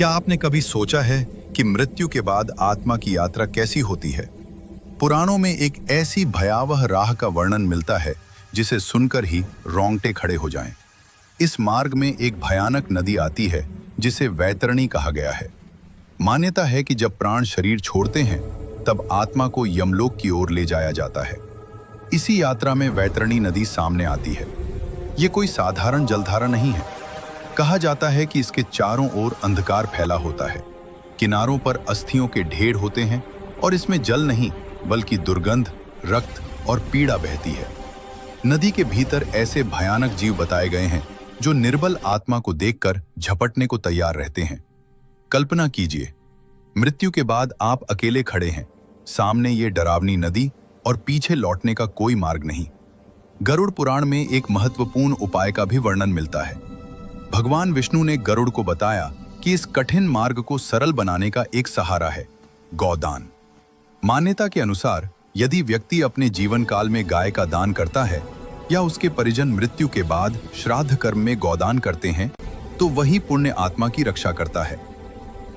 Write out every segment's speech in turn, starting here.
क्या आपने कभी सोचा है कि मृत्यु के बाद आत्मा की यात्रा कैसी होती है? पुराणों में एक ऐसी भयावह राह का वर्णन मिलता है जिसे सुनकर ही रोंगटे खड़े हो जाएं। इस मार्ग में एक भयानक नदी आती है जिसे वैतरणी कहा गया है। मान्यता है कि जब प्राण शरीर छोड़ते हैं तब आत्मा को यमलोक की ओर ले जाया जाता है। इसी यात्रा में वैतरणी नदी सामने आती है। ये कोई साधारण जलधारा नहीं है। कहा जाता है कि इसके चारों ओर अंधकार फैला होता है, किनारों पर अस्थियों के ढेर होते हैं और इसमें जल नहीं बल्कि दुर्गंध, रक्त और पीड़ा बहती है। नदी के भीतर ऐसे भयानक जीव बताए गए हैं जो निर्बल आत्मा को देखकर झपटने को तैयार रहते हैं। कल्पना कीजिए, मृत्यु के बाद आप अकेले खड़े हैं, सामने ये डरावनी नदी और पीछे लौटने का कोई मार्ग नहीं। गरुड़ पुराण में एक महत्वपूर्ण उपाय का भी वर्णन मिलता है। भगवान विष्णु ने गरुड़ को बताया कि इस कठिन मार्ग को सरल बनाने का एक सहारा है, गौदान। मान्यता के अनुसार यदि व्यक्ति अपने जीवन काल में गाय का दान करता है या उसके परिजन मृत्यु के बाद श्राद्ध कर्म में गौदान करते हैं तो वही पुण्य आत्मा की रक्षा करता है।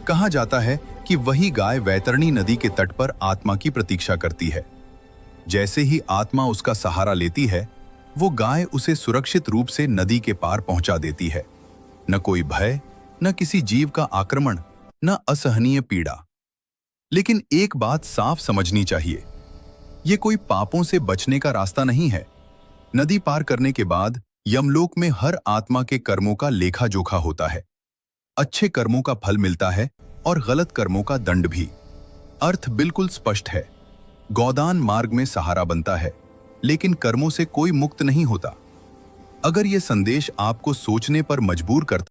कहा जाता है कि वही गाय वैतरणी नदी के तट पर आत्मा की प्रतीक्षा करती है। जैसे ही आत्मा उसका सहारा लेती है, वो गाय उसे सुरक्षित रूप से नदी के पार पहुंचा देती है। न कोई भय, न किसी जीव का आक्रमण, न असहनीय पीड़ा। लेकिन एक बात साफ समझनी चाहिए, ये कोई पापों से बचने का रास्ता नहीं है। नदी पार करने के बाद यमलोक में हर आत्मा के कर्मों का लेखा जोखा होता है। अच्छे कर्मों का फल मिलता है और गलत कर्मों का दंड भी। अर्थ बिल्कुल स्पष्ट है। गौदान मार्ग में सहारा बनता है, लेकिन कर्मों से कोई मुक्त नहीं होता। अगर यह संदेश आपको सोचने पर मजबूर करता